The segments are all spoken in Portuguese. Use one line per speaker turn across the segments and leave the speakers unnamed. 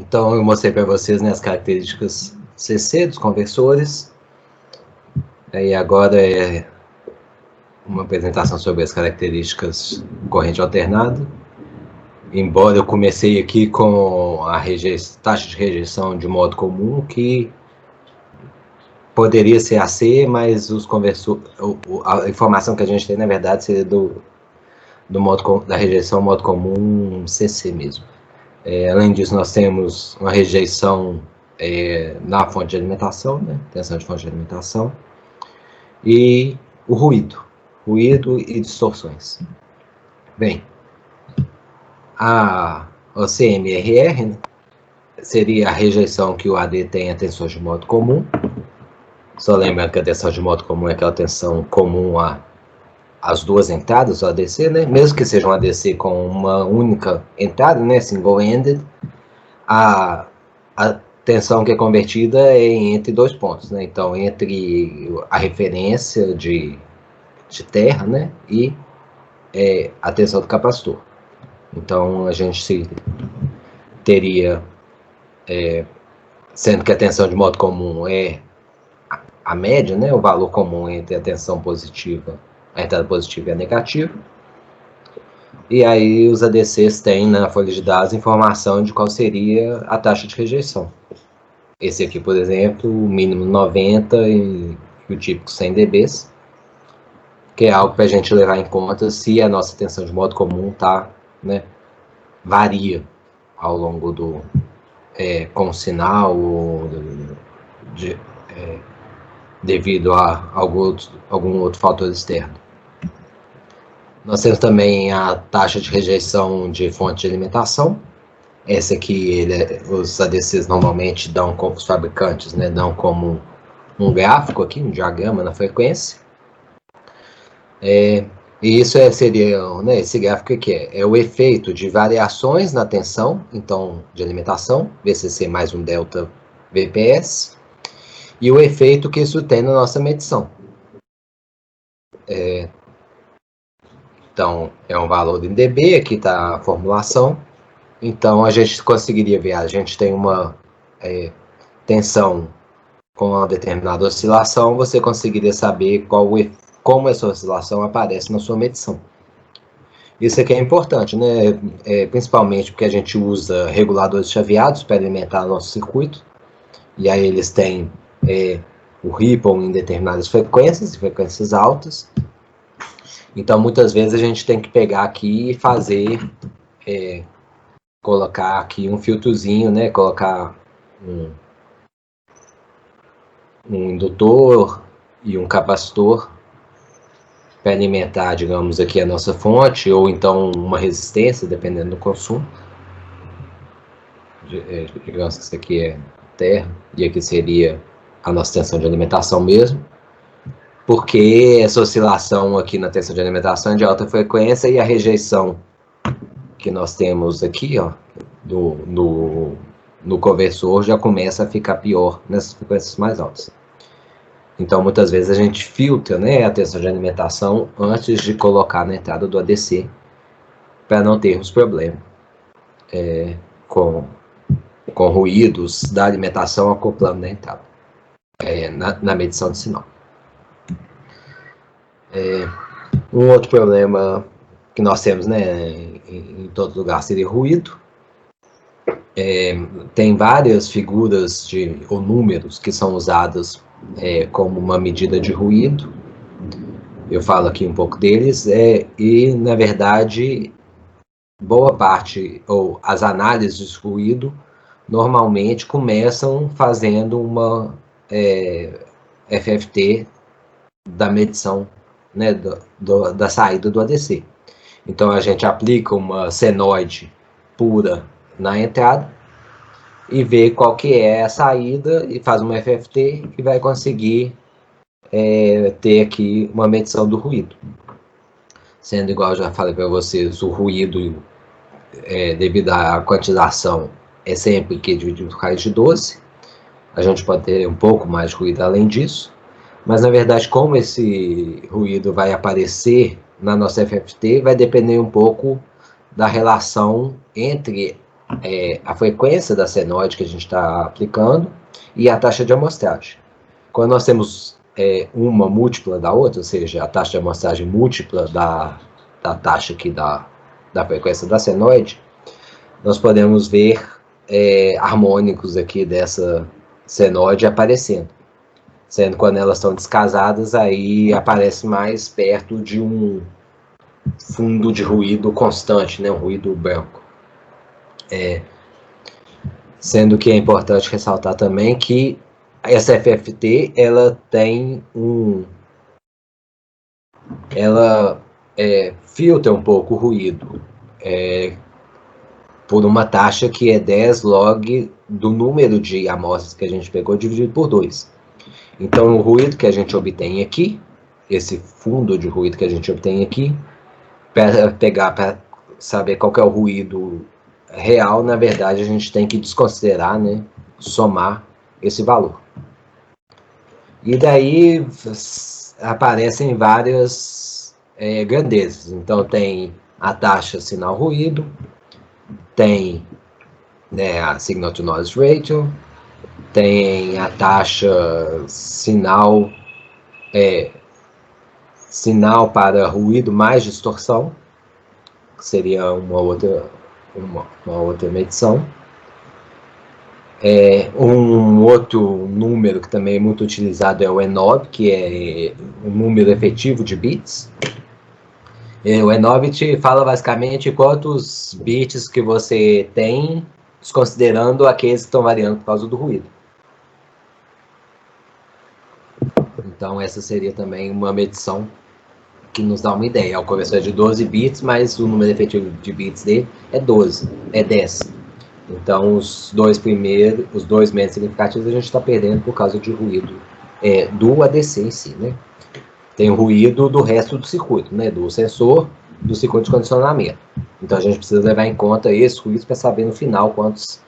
Então, eu mostrei para vocês, né, as características CC dos conversores. E agora é uma apresentação sobre as características corrente alternada. Embora eu comecei aqui com a taxa de rejeição de modo comum, que poderia ser AC, mas os conversores, a informação que a gente tem, na verdade, seria da rejeição modo comum CC mesmo. Além disso, nós temos uma rejeição na fonte de alimentação, né? Tensão de fonte de alimentação, e o ruído e distorções. Bem, a CMRR, né, seria a rejeição que o AD tem a tensão de modo comum. Só lembrando que a tensão de modo comum é aquela tensão comum às duas entradas do ADC, né? Mesmo que seja um ADC com uma única entrada, né? Single-ended, a tensão que é convertida é entre dois pontos, né? Então, entre a referência de terra, né? E a tensão do capacitor. Então, a gente teria, sendo que a tensão de modo comum é a média, né? O valor comum entre a tensão positiva, a entrada positiva e a negativa. E aí os ADCs têm na folha de dados informação de qual seria a taxa de rejeição. Esse aqui, por exemplo, o mínimo 90 e o típico 100 dB, que é algo para a gente levar em conta se a nossa tensão de modo comum varia ao longo com o sinal ou devido a algum outro fator externo. Nós temos também a taxa de rejeição de fonte de alimentação. Essa aqui, os ADCs normalmente dão, os fabricantes, né, dão como um gráfico aqui, um diagrama na frequência. E isso seria, né, esse gráfico aqui é o efeito de variações na tensão, então, de alimentação, VCC mais um delta VPS, e o efeito que isso tem na nossa medição. Então, é um valor em dB, aqui está a formulação. Então, a gente conseguiria ver, a gente tem uma tensão com uma determinada oscilação, você conseguiria saber como essa oscilação aparece na sua medição. Isso aqui é importante, né? Principalmente porque a gente usa reguladores chaveados para alimentar nosso circuito, e aí eles têm o ripple em determinadas frequências altas. Então, muitas vezes a gente tem que pegar aqui e fazer, colocar aqui um filtrozinho, né? Colocar um indutor e um capacitor para alimentar, digamos, aqui a nossa fonte, ou então uma resistência, dependendo do consumo. Digamos que isso aqui é terra, e aqui seria a nossa tensão de alimentação mesmo, porque essa oscilação aqui na tensão de alimentação é de alta frequência, e a rejeição que nós temos aqui, ó, no conversor, já começa a ficar pior nessas frequências mais altas. Então, muitas vezes a gente filtra, né, a tensão de alimentação antes de colocar na entrada do ADC, para não termos problema com ruídos da alimentação acoplando na entrada, na medição de sinal. Um outro problema que nós temos, né, em todo lugar seria ruído. Tem várias figuras ou números que são usados como uma medida de ruído. Eu falo aqui um pouco deles, e na verdade boa parte, ou as análises de ruído, normalmente começam fazendo uma FFT da medição, né, da saída do ADC. Então a gente aplica uma senoide pura na entrada e vê qual que é a saída e faz uma FFT e vai conseguir ter aqui uma medição do ruído. Sendo igual eu já falei para vocês, o ruído devido à quantização é sempre Q dividido por raiz de 12. A gente pode ter um pouco mais de ruído além disso, mas na verdade como esse ruído vai aparecer na nossa FFT vai depender um pouco da relação entre a frequência da senoide que a gente está aplicando e a taxa de amostragem. Quando nós temos uma múltipla da outra, ou seja, a taxa de amostragem múltipla da taxa aqui da frequência da senoide, nós podemos ver harmônicos aqui dessa senoide aparecendo. Sendo quando elas estão descasadas, aí aparece mais perto de um fundo de ruído constante, né, um ruído branco. Sendo que é importante ressaltar também que essa FFT, ela tem ela filtra um pouco o ruído por uma taxa que é 10 log do número de amostras que a gente pegou dividido por 2. Então, o ruído que a gente obtém aqui, esse fundo de ruído que a gente obtém aqui, para saber qual que é o ruído real, na verdade, a gente tem que desconsiderar, né, somar esse valor. E daí aparecem várias grandezas. Então, tem a taxa sinal-ruído, tem, né, a signal-to-noise ratio, tem a taxa sinal para ruído mais distorção, que seria uma outra medição. Um outro número que também é muito utilizado é o ENOB, que é o número efetivo de bits. O ENOB te fala basicamente quantos bits que você tem, desconsiderando aqueles que estão variando por causa do ruído. Então, essa seria também uma medição que nos dá uma ideia. O conversor é de 12 bits, mas o número efetivo de bits dele é 10. Então, os dois menos significativos a gente está perdendo por causa de ruído do ADC em si, né? Tem o ruído do resto do circuito, né? Do sensor, do circuito de condicionamento. Então, a gente precisa levar em conta esse ruído para saber no final quantos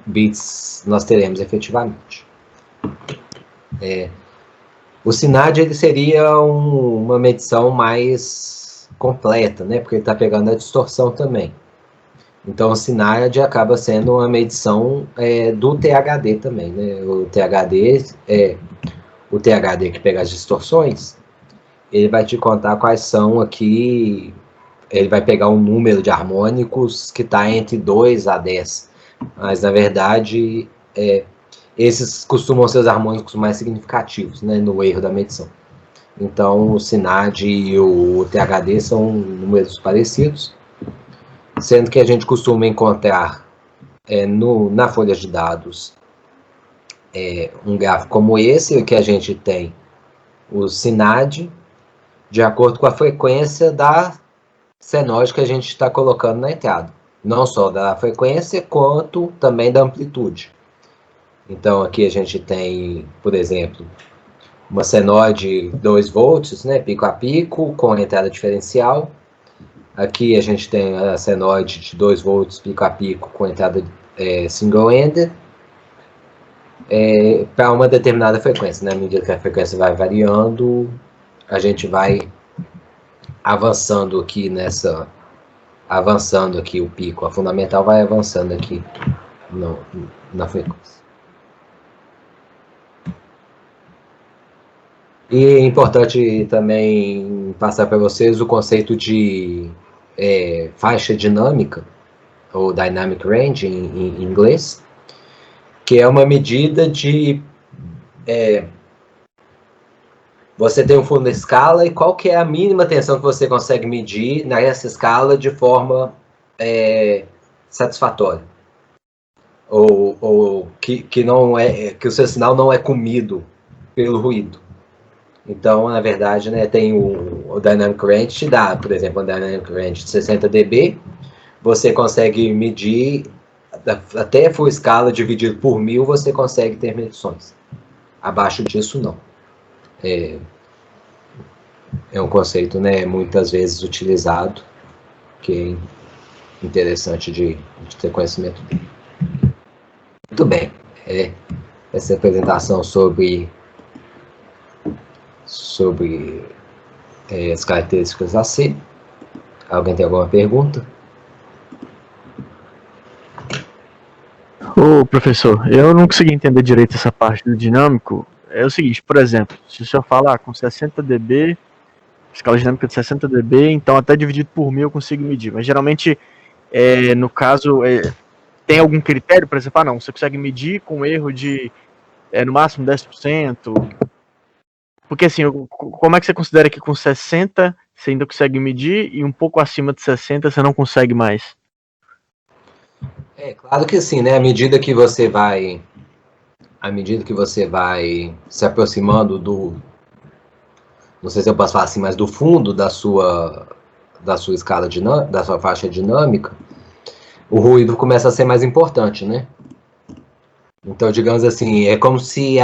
bits nós teremos efetivamente. O SINAD ele seria uma medição mais completa, né? Porque ele está pegando a distorção também. Então, o SINAD acaba sendo uma medição do THD também, né? O THD que pega as distorções, ele vai te contar quais são aqui, ele vai pegar um número de harmônicos que está entre 2 a 10, mas na verdade esses costumam ser os harmônicos mais significativos, né, no erro da medição. Então, o SINAD e o THD são números parecidos, sendo que a gente costuma encontrar na folha de dados um gráfico como esse, que a gente tem o SINAD de acordo com a frequência da senoide que a gente está colocando na entrada. Não só da frequência, quanto também da amplitude. Então, aqui a gente tem, por exemplo, uma senoide 2 volts, né, pico a pico, com entrada diferencial. Aqui a gente tem a senoide de 2 volts, pico a pico, com entrada single-ended, para uma determinada frequência, né? À medida que a frequência vai variando, a gente vai avançando aqui o pico, a fundamental vai avançando aqui na frequência. E é importante também passar para vocês o conceito de faixa dinâmica, ou dynamic range em inglês, que é uma medida de você tem um fundo da escala e qual que é a mínima tensão que você consegue medir nessa escala de forma satisfatória. Ou que o seu sinal não é comido pelo ruído. Então, na verdade, né, tem o Dynamic Range, te dá, por exemplo, um Dynamic Range de 60 dB, você consegue medir, até full escala dividido por 1000, você consegue ter medições. Abaixo disso, não. É um conceito, né, muitas vezes utilizado, que é interessante de ter conhecimento dele. Muito bem. Essa apresentação sobre as características AC. Alguém tem alguma pergunta?
Ô, professor, eu não consegui entender direito essa parte do dinâmico. É o seguinte, por exemplo, se o senhor falar com 60 dB, escala dinâmica de 60 dB, então até dividido por 1000 eu consigo medir. Mas geralmente, no caso, tem algum critério para você falar, não, você consegue medir com erro de no máximo 10%? Porque assim, como é que você considera que com 60 você ainda consegue medir e um pouco acima de 60 você não consegue mais?
É claro que sim, né? À medida que você vai se aproximando do, não sei se eu posso falar assim, mas do fundo da sua escala dinâmica, da sua faixa dinâmica, o ruído começa a ser mais importante, né? Então, digamos assim, é como se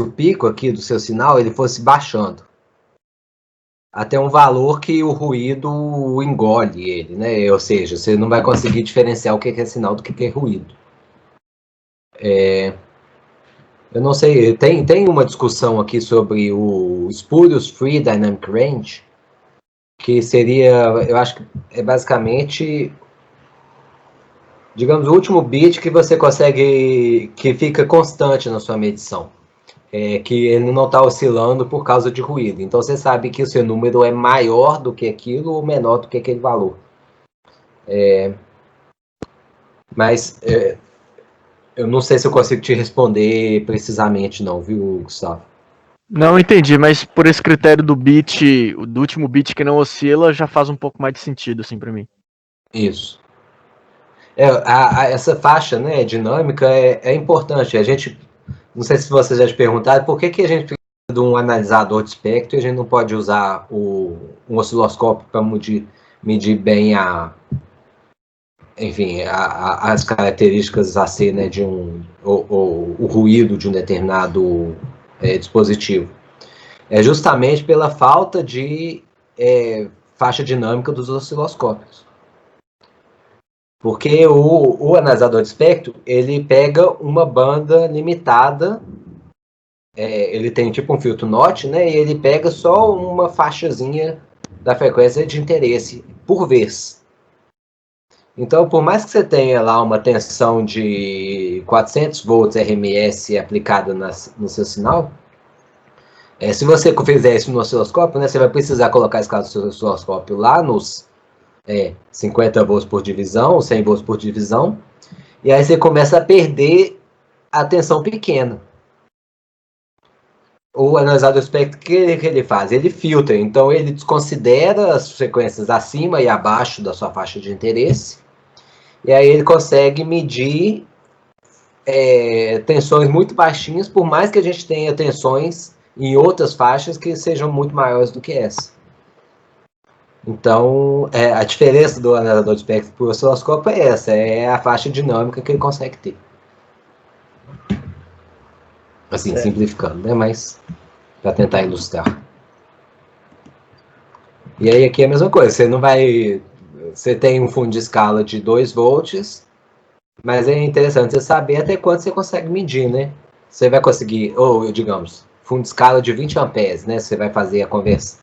o pico aqui do seu sinal ele fosse baixando até um valor que o ruído engole ele, né? Ou seja, você não vai conseguir diferenciar o que é sinal do que é ruído. Eu não sei, tem uma discussão aqui sobre o Spurious Free Dynamic Range, que seria, eu acho que é basicamente, digamos, o último bit que você consegue, que fica constante na sua medição. Que ele não está oscilando por causa de ruído. Então você sabe que o seu número é maior do que aquilo ou menor do que aquele valor. Mas eu não sei se eu consigo te responder precisamente não, viu, Gustavo?
Não entendi, mas por esse critério do bit, do último bit que não oscila, já faz um pouco mais de sentido, assim, pra mim.
Isso. Essa faixa, né, dinâmica é importante. A gente, não sei se vocês já te perguntaram, por que a gente precisa de um analisador de espectro e a gente não pode usar um osciloscópio para medir bem enfim, as características a ser, né, o ruído de um determinado dispositivo. É justamente pela falta de faixa dinâmica dos osciloscópios. Porque o analisador de espectro, ele pega uma banda limitada, ele tem tipo um filtro NOT, né, e ele pega só uma faixazinha da frequência de interesse por vez. Então, por mais que você tenha lá uma tensão de 400 volts RMS aplicada no seu sinal, se você fizer isso no osciloscópio, né, você vai precisar colocar a escala do seu osciloscópio lá nos 50 volts por divisão, 100 volts por divisão, e aí você começa a perder a tensão pequena. O analisador espectro, o que ele faz? Ele filtra, então ele desconsidera as frequências acima e abaixo da sua faixa de interesse, e aí ele consegue medir tensões muito baixinhas, por mais que a gente tenha tensões em outras faixas que sejam muito maiores do que essa. Então, a diferença do analisador de espectro para o osciloscópio é essa, é a faixa dinâmica que ele consegue ter. Assim, simplificando, né? Mas para tentar ilustrar. E aí aqui é a mesma coisa, você tem um fundo de escala de 2 volts, mas é interessante você saber até quanto você consegue medir, né? Você vai conseguir, ou digamos, fundo de escala de 20 amperes, né? Você vai fazer a conversão,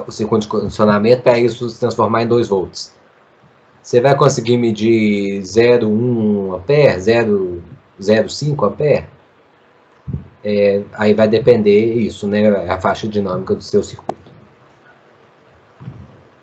o circuito de condicionamento para isso se transformar em 2 volts. Você vai conseguir medir 0,1 ampere, 0,05 ampere? Aí vai depender isso, né? A faixa dinâmica do seu circuito.